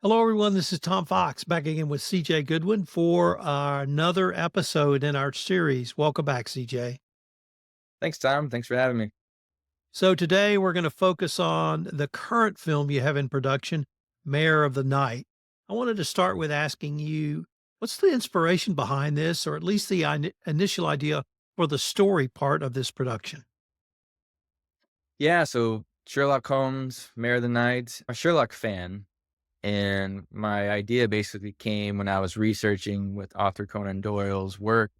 Hello, everyone. This is Tom Fox back again with CJ Goodwyn for another episode in our series. Welcome back, CJ. Thanks, Tom. Thanks for having me. So, today we're going to focus on the current film you have in production, Mayor of the Night. I wanted to start with asking you what's the inspiration behind this, or at least the initial idea for the story part of this production? Yeah, so Sherlock Holmes, Mare of the Night. I'm a Sherlock fan, and my idea basically came when I was researching with author Conan Doyle's work.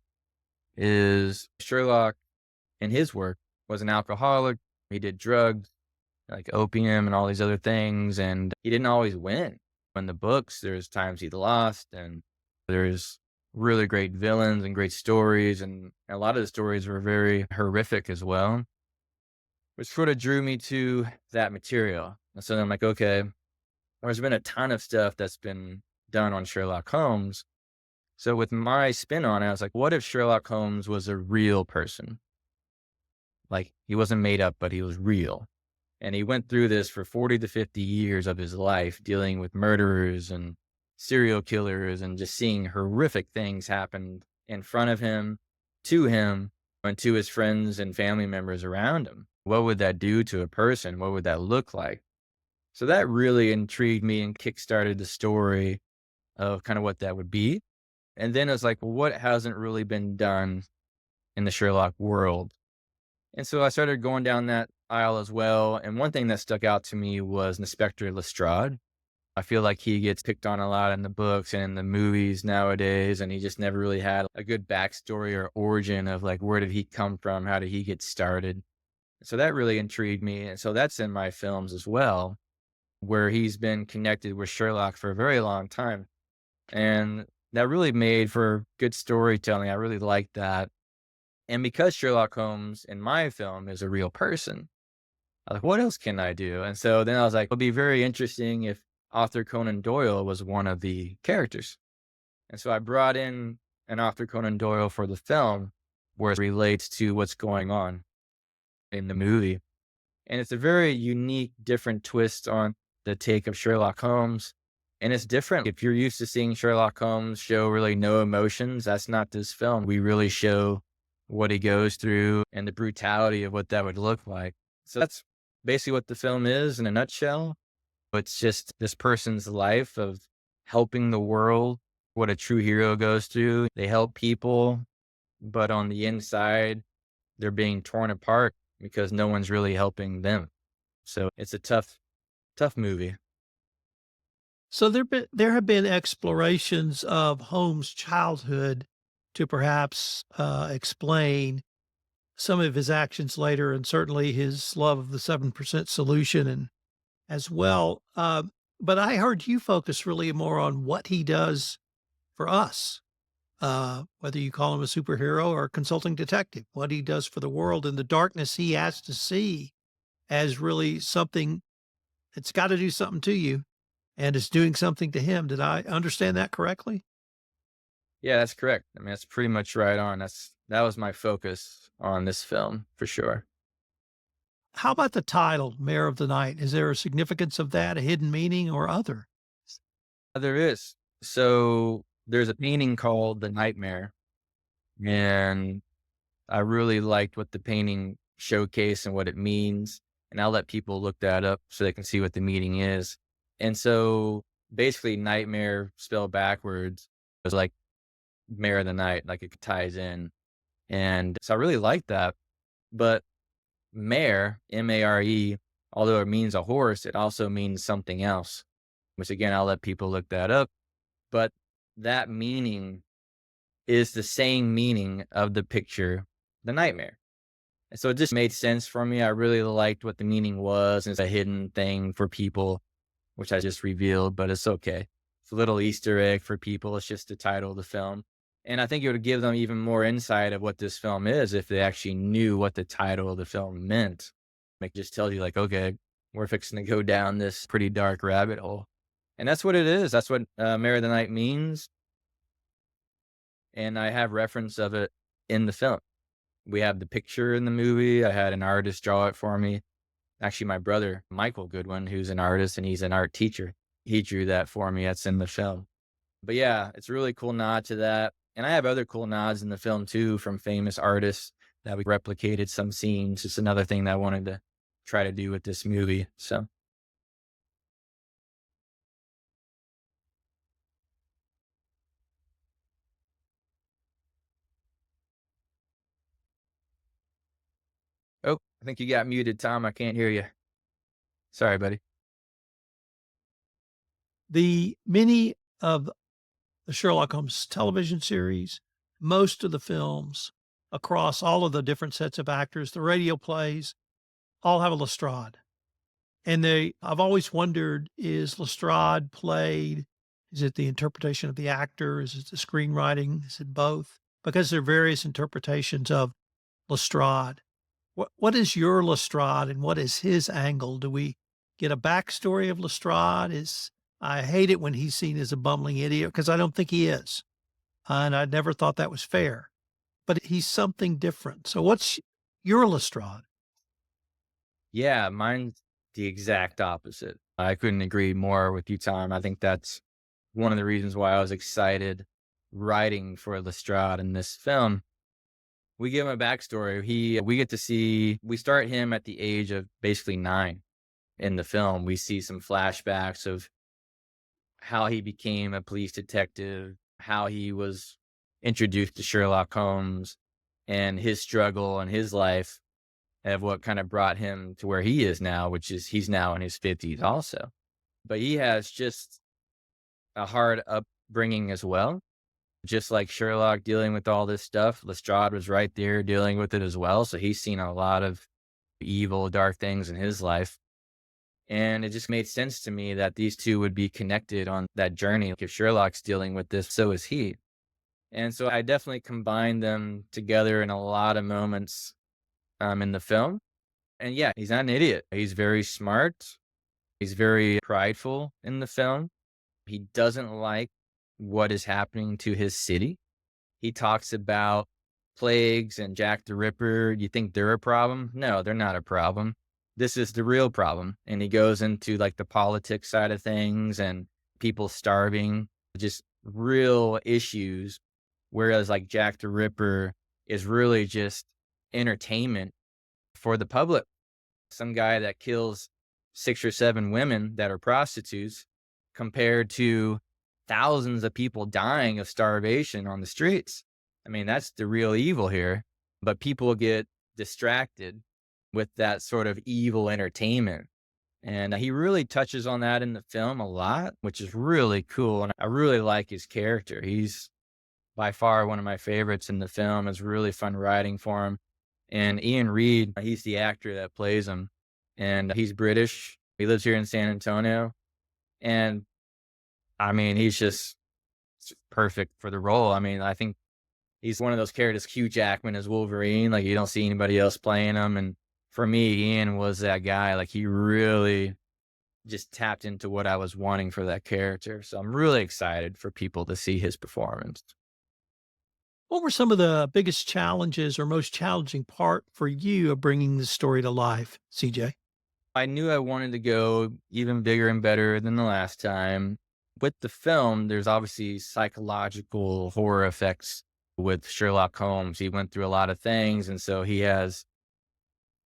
Is Sherlock in his work was an alcoholic. He did drugs like opium and all these other things, and he didn't always win. In the books, there's times he lost, and there's really great villains and great stories, and a lot of the stories were very horrific as well, which sort of drew me to that material. And so I'm like, okay, there's been a ton of stuff that's been done on Sherlock Holmes. So with my spin on it, I was like, what if Sherlock Holmes was a real person? Like he wasn't made up, but he was real. And he went through this for 40 to 50 years of his life, dealing with murderers and serial killers and just seeing horrific things happen in front of him, and to his friends and family members around him. What would that do to a person? What would that look like? So that really intrigued me and kickstarted the story of kind of what that would be. And then I was like, well, what hasn't really been done in the Sherlock world? And so I started going down that aisle as well. And one thing that stuck out to me was Inspector Lestrade. I feel like he gets picked on a lot in the books and in the movies nowadays, and he just never really had a good backstory or origin of like, where did he come from? How did he get started? So that really intrigued me. And so that's in my films as well, where he's been connected with Sherlock for a very long time. And that really made for good storytelling. I really liked that. And because Sherlock Holmes in my film is a real person, I was like, what else can I do? And so then I was like, it'll be very interesting if author Conan Doyle was one of the characters. And so I brought in an author Conan Doyle for the film where it relates to what's going on in the movie. And it's a very unique, different twist on the take of Sherlock Holmes. And it's different. If you're used to seeing Sherlock Holmes show really no emotions, that's not this film. We really show what he goes through and the brutality of what that would look like. So that's basically what the film is in a nutshell. It's just this person's life of helping the world, what a true hero goes through. They help people, but on the inside, they're being torn apart because no one's really helping them. So it's a tough movie. So there have been explorations of Holmes' childhood to perhaps explain some of his actions later, and certainly his love of the 7% solution and as well. But I heard you focus really more on what he does for us, whether you call him a superhero or a consulting detective, what he does for the world and the darkness he has to see as really something that's got to do something to you and is doing something to him. Did I understand that correctly? Yeah, that's correct. I mean, that's pretty much right on. That was my focus on this film for sure. How about the title, Mayor of the Night? Is there a significance of that, a hidden meaning or other? There is. So there's a painting called The Nightmare, and I really liked what the painting showcased and what it means. And I'll let people look that up so they can see what the meaning is. And so basically, nightmare spelled backwards was like Mare of the Night, like it ties in. And so I really like that. But mare, M-A-R-E, although it means a horse, it also means something else, which again, I'll let people look that up. But that meaning is the same meaning of the picture, the nightmare. And so it just made sense for me. I really liked what the meaning was. It's a hidden thing for people, which I just revealed, but it's okay. It's a little Easter egg for people. It's just the title of the film. And I think it would give them even more insight of what this film is if they actually knew what the title of the film meant. It just tells you like, okay, we're fixing to go down this pretty dark rabbit hole. And that's what it is. That's what Mare of the Night means. And I have reference of it in the film. We have the picture in the movie. I had an artist draw it for me. Actually, my brother, Michael Goodwyn, who's an artist and he's an art teacher. He drew that for me. That's in the film. But yeah, it's a really cool nod to that. And I have other cool nods in the film too from famous artists that we replicated some scenes. It's another thing that I wanted to try to do with this movie. So, oh, I think you got muted, Tom. I can't hear you. Sorry, buddy. The many of the Sherlock Holmes television series, most of the films across all of the different sets of actors, the radio plays, all have a Lestrade. And I've always wondered, is Lestrade played? Is it the interpretation of the actor? Is it the screenwriting? Is it both? Because there are various interpretations of Lestrade. What is your Lestrade and what is his angle? Do we get a backstory of Lestrade? I hate it when he's seen as a bumbling idiot because I don't think he is. And I never thought that was fair. But he's something different. So what's your Lestrade? Yeah, mine's the exact opposite. I couldn't agree more with you, Tom. I think that's one of the reasons why I was excited writing for Lestrade in this film. We give him a backstory. We get to see, we start him at the age of basically 9 in the film. We see some flashbacks of how he became a police detective, how he was introduced to Sherlock Holmes, and his struggle and his life of what kind of brought him to where he is now, which is he's now in his 50s also. But he has just a hard upbringing as well. Just like Sherlock dealing with all this stuff, Lestrade was right there dealing with it as well. So he's seen a lot of evil, dark things in his life. And it just made sense to me that these two would be connected on that journey. Like if Sherlock's dealing with this, so is he. And so I definitely combined them together in a lot of moments in the film. And yeah, he's not an idiot. He's very smart. He's very prideful in the film. He doesn't like what is happening to his city. He talks about plagues and Jack the Ripper. You think they're a problem? No, they're not a problem. This is the real problem. And he goes into like the politics side of things and people starving, just real issues. Whereas like Jack the Ripper is really just entertainment for the public. Some guy that kills 6 or 7 women that are prostitutes compared to thousands of people dying of starvation on the streets. I mean, that's the real evil here. But people get distracted with that sort of evil entertainment. And he really touches on that in the film a lot, which is really cool. And I really like his character. He's by far one of my favorites in the film. It's really fun writing for him. And Ian Reid, he's the actor that plays him. And he's British. He lives here in San Antonio. And I mean, he's just perfect for the role. I mean, I think he's one of those characters, Hugh Jackman as Wolverine. Like, you don't see anybody else playing him. And for me, Ian was that guy. Like, he really just tapped into what I was wanting for that character. So I'm really excited for people to see his performance. What were some of the biggest challenges or most challenging part for you of bringing the story to life, CJ? I knew I wanted to go even bigger and better than the last time. With the film, there's obviously psychological horror effects with Sherlock Holmes. He went through a lot of things, and so he has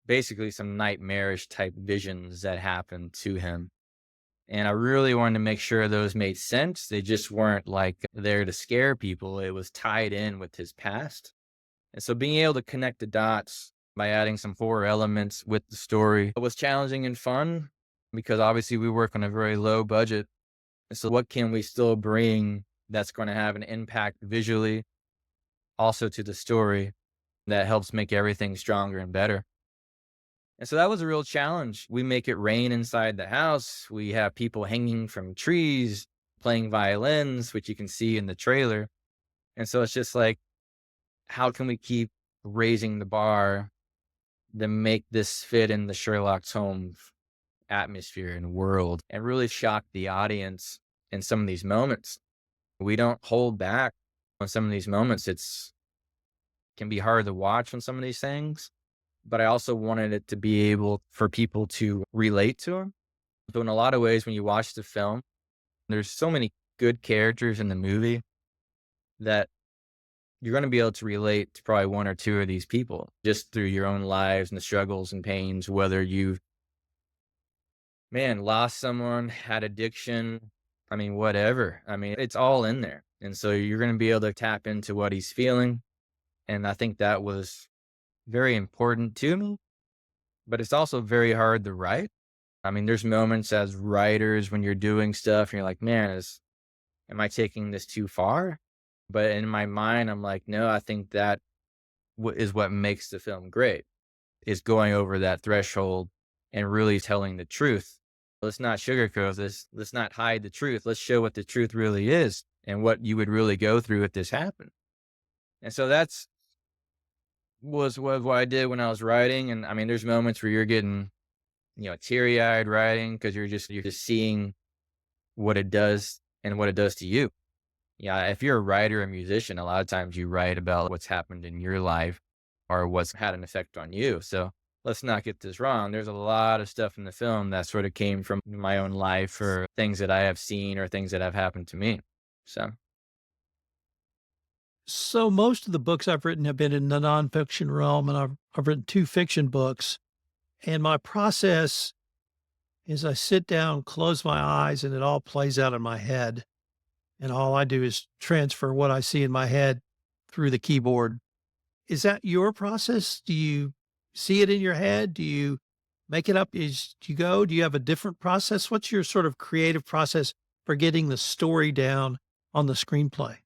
basically some nightmarish type visions that happen to him. And I really wanted to make sure those made sense. They just weren't like there to scare people. It was tied in with his past. And so being able to connect the dots by adding some horror elements with the story was challenging and fun because obviously we work on a very low budget. And so what can we still bring that's going to have an impact visually, also to the story that helps make everything stronger and better? And so that was a real challenge. We make it rain inside the house. We have people hanging from trees, playing violins, which you can see in the trailer. And so it's just like, how can we keep raising the bar to make this fit in the Sherlock Holmes atmosphere and world and really shock the audience in some of these moments? We don't hold back on some of these moments. It's can be hard to watch on some of these things, but I also wanted it to be able for people to relate to them. So in a lot of ways, when you watch the film, There's so many good characters in the movie that you're going to be able to relate to probably one or two of these people just through your own lives and the struggles and pains, whether you've, man, lost someone, had addiction. I mean, whatever. I mean, it's all in there. And so you're going to be able to tap into what he's feeling. And I think that was very important to me, but it's also very hard to write. I mean, there's moments as writers when you're doing stuff and you're like, man, am I taking this too far? But in my mind, I'm like, no, I think that is what makes the film great, is going over that threshold and really telling the truth. Let's not sugarcoat this. Let's not hide the truth. Let's show what the truth really is and what you would really go through if this happened. And so that's was what I did when I was writing. And I mean, there's moments where you're getting, teary eyed writing because you're just seeing what it does and what it does to you. Yeah, if you're a writer or musician, a lot of times you write about what's happened in your life or what's had an effect on you. So let's not get this wrong. There's a lot of stuff in the film that sort of came from my own life or things that I have seen or things that have happened to me. So, So most of the books I've written have been in the nonfiction realm, and I've written 2 fiction books. And my process is I sit down, close my eyes, and it all plays out in my head. And all I do is transfer what I see in my head through the keyboard. Is that your process? Do you see it in your head? Do you make it up as you go? Do you have a different process? What's your sort of creative process for getting the story down on the screenplay?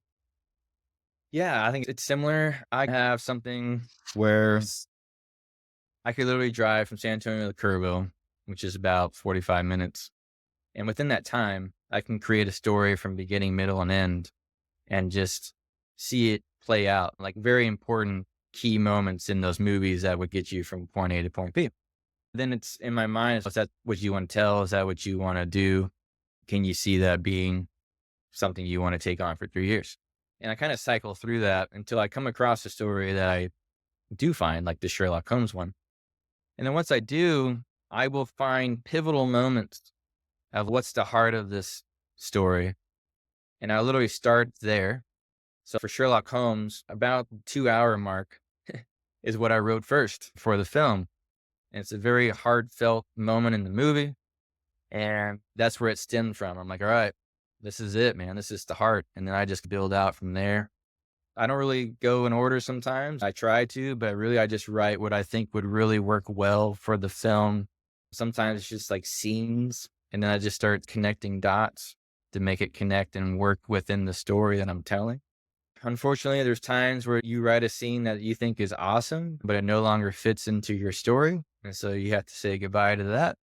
yeah, I think it's similar. I have something where I could literally drive from San Antonio to Kerrville, which is about 45 minutes. And within that time, I can create a story from beginning, middle, and end and just see it play out, like very important key moments in those movies that would get you from point A to point B. Then it's in my mind, is that what you want to tell? Is that what you want to do? Can you see that being something you want to take on for 3 years? And I kind of cycle through that until I come across a story that I do find, like the Sherlock Holmes one. And then once I do, I will find pivotal moments of what's the heart of this story. And I literally start there. So for Sherlock Holmes, about 2 hour mark is what I wrote first for the film. And it's a very heartfelt moment in the movie. And that's where it stemmed from. I'm like, all right, this is it, man. This is the heart. And then I just build out from there. I don't really go in order sometimes. I try to, but really I just write what I think would really work well for the film. Sometimes it's just like scenes. And then I just start connecting dots to make it connect and work within the story that I'm telling. Unfortunately, there's times where you write a scene that you think is awesome, but it no longer fits into your story. And so you have to say goodbye to that.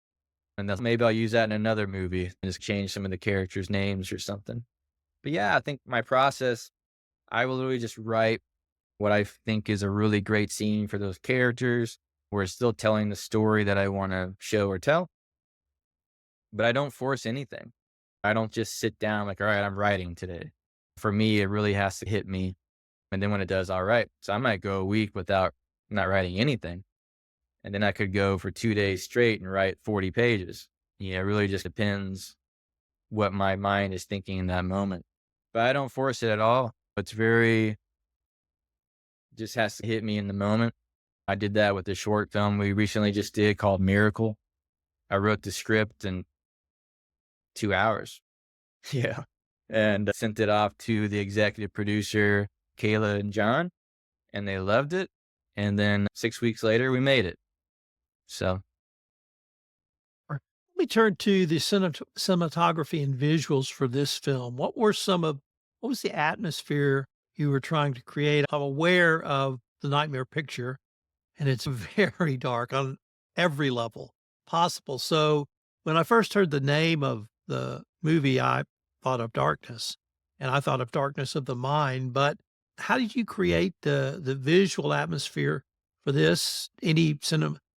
And then maybe I'll use that in another movie and just change some of the characters' names or something. But yeah, I think my process, I will literally just write what I think is a really great scene for those characters, where it's still telling the story that I want to show or tell. But I don't force anything. I don't just sit down like, all right, I'm writing today. For me, it really has to hit me. And then when it does, all right. So I might go a week without not writing anything. And then I could go for 2 days straight and write 40 pages. Yeah, it really just depends what my mind is thinking in that moment. But I don't force it at all. It's very, just has to hit me in the moment. I did that with the short film we recently just did called Miracle. I wrote the script in 2 hours. Yeah. And sent it off to the executive producer, Kayla and John, and they loved it. And then 6 weeks later, we made it. So, Or let me turn to the cinematography and visuals for this film. What was the atmosphere you were trying to create? I'm aware of the Nightmare Picture, and it's very dark on every level possible. So when I first heard the name of the movie, I thought of Darkness, and I thought of Darkness of the Mind. But how did you create the visual atmosphere for this? Any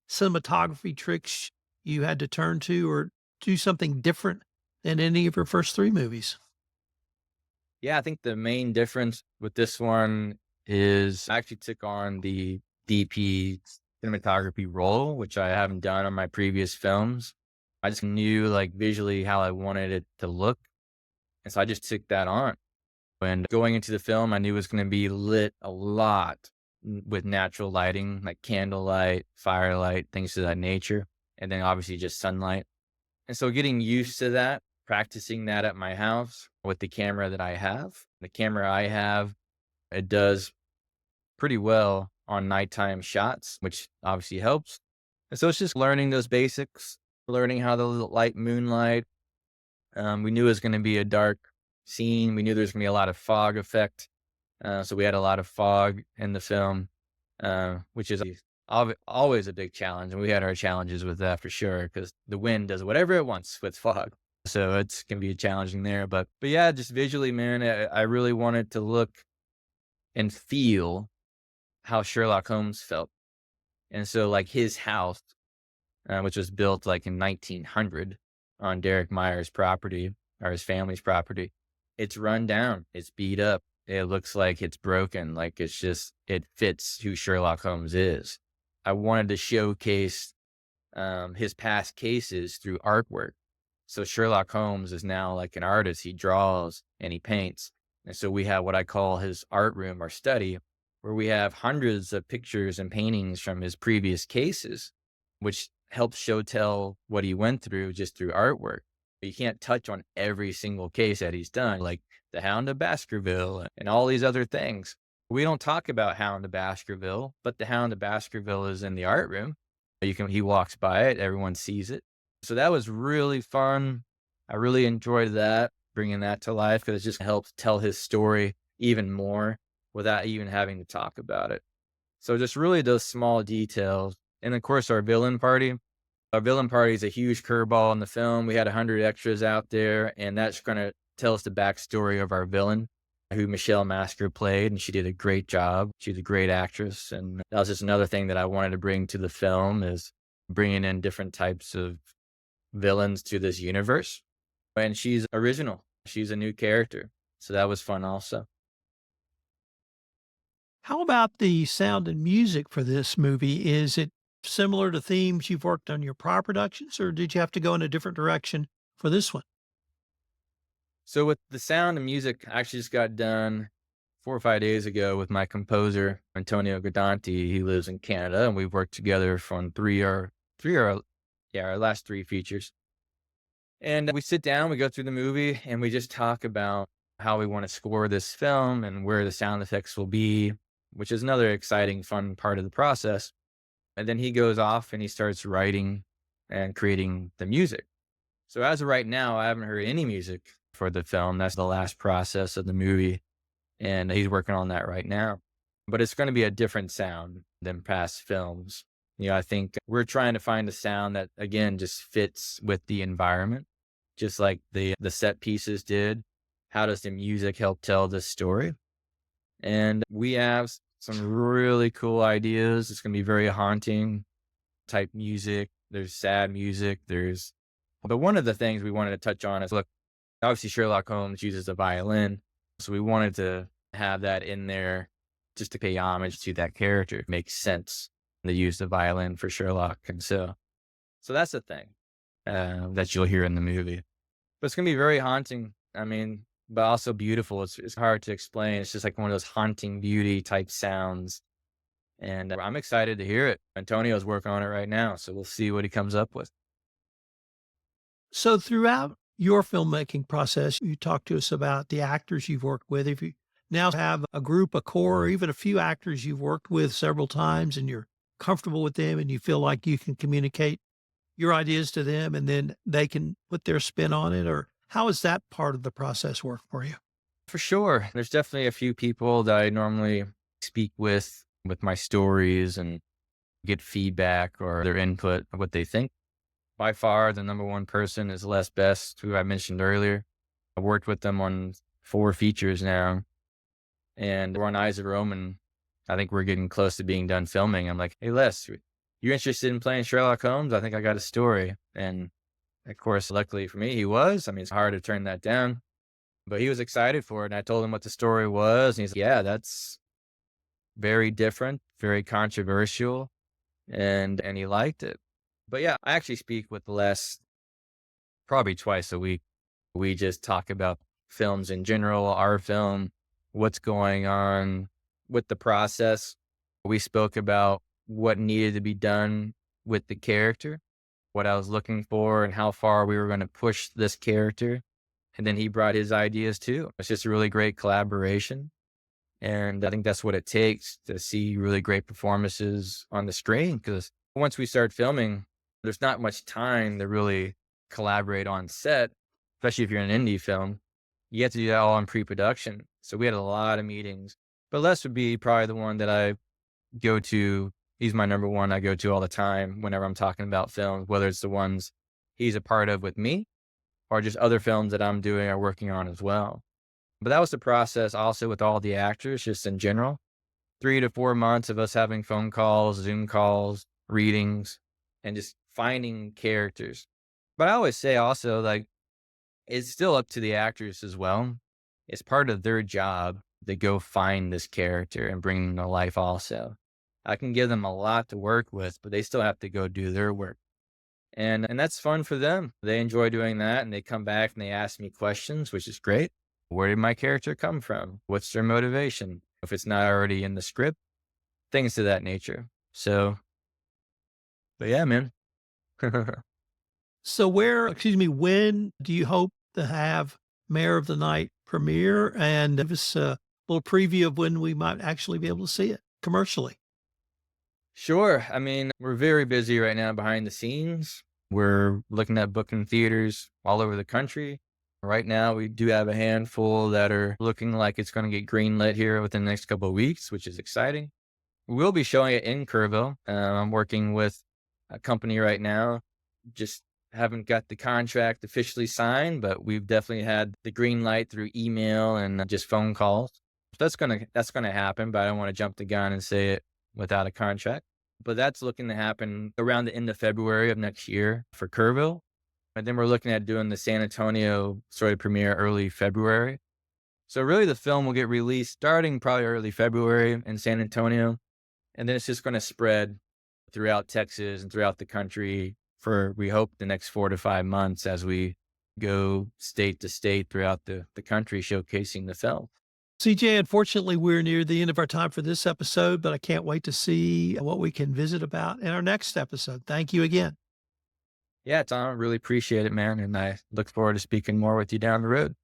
cinematography tricks you had to turn to, or do something different than any of your first 3 movies? yeah, I think the main difference with this one is I actually took on the DP cinematography role, which I haven't done on my previous films. I just knew like visually how I wanted it to look. And so I just took that on. And going into the film, I knew it was going to be lit a lot with natural lighting, like candlelight, firelight, things of that nature. And then obviously just sunlight. And so getting used to that, practicing that at my house with the camera I have, it does pretty well on nighttime shots, which obviously helps. And so it's just learning those basics, learning how the light moonlight. We knew it was going to be a dark scene. We knew there was going to be a lot of fog effect. So we had a lot of fog in the film, which is always a big challenge. And we had our challenges with that for sure, because the wind does whatever it wants with fog. So it's going to be challenging there. But yeah, just visually, man, I really wanted to look and feel how Sherlock Holmes felt. And so like his house, which was built like in 1900 on Derek Meyer's property or his family's property, it's run down. It's beat up. It looks like it's broken. Like it fits who Sherlock Holmes is. I wanted to showcase his past cases through artwork. So Sherlock Holmes is now like an artist. He draws and he paints. And so we have what I call his art room or study, where we have hundreds of pictures and paintings from his previous cases, which helps show tell what he went through just through artwork. You can't touch on every single case that he's done, like the Hound of Baskerville and all these other things. We don't talk about Hound of Baskerville, but the Hound of Baskerville is in the art room. He walks by it, everyone sees it. So that was really fun. I really enjoyed that, bringing that to life, because it just helps tell his story even more without even having to talk about it. So just really those small details. And of course, our villain party. Our villain party is a huge curveball in the film. We had 100 extras out there, and that's going to tell us the backstory of our villain, who Michelle Masker played, and she did a great job. She's a great actress, and that was just another thing that I wanted to bring to the film, is bringing in different types of villains to this universe. And she's original. She's a new character. So that was fun also. How about the sound and music for this movie? Is it similar to themes you've worked on your prior productions, or did you have to go in a different direction for this one? So with the sound and music, I actually just got done 4 or 5 days ago with my composer, Antonio Guidanti. He lives in Canada, and we've worked together on our last three features. And we sit down, we go through the movie, and we just talk about how we want to score this film and where the sound effects will be, which is another exciting, fun part of the process. And then he goes off and he starts writing and creating the music. So as of right now, I haven't heard any music for the film. That's the last process of the movie. And he's working on that right now. But it's going to be a different sound than past films. I think we're trying to find a sound that, again, just fits with the environment, just like the set pieces did. How does the music help tell the story? And we have some really cool ideas. It's going to be very haunting type music. There's sad music. But one of the things we wanted to touch on is, look, obviously Sherlock Holmes uses a violin. So we wanted to have that in there just to pay homage to that character. It makes sense to use the violin for Sherlock. And so that's the thing that you'll hear in the movie. But it's going to be very haunting. I mean, but also beautiful. It's hard to explain. It's just like one of those haunting beauty type sounds. And I'm excited to hear it. Antonio's working on it right now. So we'll see what he comes up with. So throughout your filmmaking process, you talked to us about the actors you've worked with. If you now have a group, a core, or even a few actors you've worked with several times and you're comfortable with them and you feel like you can communicate your ideas to them and then they can put their spin on it, or how does that part of the process work for you? For sure. There's definitely a few people that I normally speak with my stories and get feedback or their input of what they think. By far, the number one person is Les Best, who I mentioned earlier. I've worked with them on 4 features now, and we're on Eyes of Rome, and I think we're getting close to being done filming. I'm like, hey, Les, you interested in playing Sherlock Holmes? I think I got a story. And of course, luckily for me, he was. I mean, it's hard to turn that down, but he was excited for it. And I told him what the story was. And he's like, yeah, that's very different, very controversial. And he liked it. But yeah, I actually speak with Les probably twice a week. We just talk about films in general, our film, what's going on with the process. We spoke about what needed to be done with the character, what I was looking for, and how far we were going to push this character. And then he brought his ideas too. It's just a really great collaboration. And I think that's what it takes to see really great performances on the screen. Because once we start filming, there's not much time to really collaborate on set, especially if you're in an indie film. You have to do that all in pre production. So we had a lot of meetings. But Les would be probably the one that I go to. He's my number one I go to all the time whenever I'm talking about films, whether it's the ones he's a part of with me or just other films that I'm doing or working on as well. But that was the process also with all the actors, just in general. 3 to 4 months of us having phone calls, Zoom calls, readings, and just finding characters. But I always say also, like, it's still up to the actors as well. It's part of their job to go find this character and bring them to life also. I can give them a lot to work with, but they still have to go do their work. And that's fun for them. They enjoy doing that, and they come back and they ask me questions, which is great. Where did my character come from? What's their motivation? If it's not already in the script, things to that nature. So, but yeah, man. So when do you hope to have Mayor of the Night premiere? And give us a little preview of when we might actually be able to see it commercially. Sure. I mean, we're very busy right now behind the scenes. We're looking at booking theaters all over the country. Right now, we do have a handful that are looking like it's going to get greenlit here within the next couple of weeks, which is exciting. We'll be showing it in Kerrville. I'm working with a company right now. Just haven't got the contract officially signed, but we've definitely had the green light through email and just phone calls. That's gonna happen, but I don't want to jump the gun and say it without a contract. But that's looking to happen around the end of February of next year for Kerrville. And then we're looking at doing the San Antonio sort of premiere early February. So really the film will get released starting probably early February in San Antonio. And then it's just going to spread throughout Texas and throughout the country for, we hope, the next 4 to 5 months as we go state to state throughout the country showcasing the film. CJ, unfortunately, we're near the end of our time for this episode, but I can't wait to see what we can visit about in our next episode. Thank you again. Yeah, Tom, really appreciate it, man. And I look forward to speaking more with you down the road.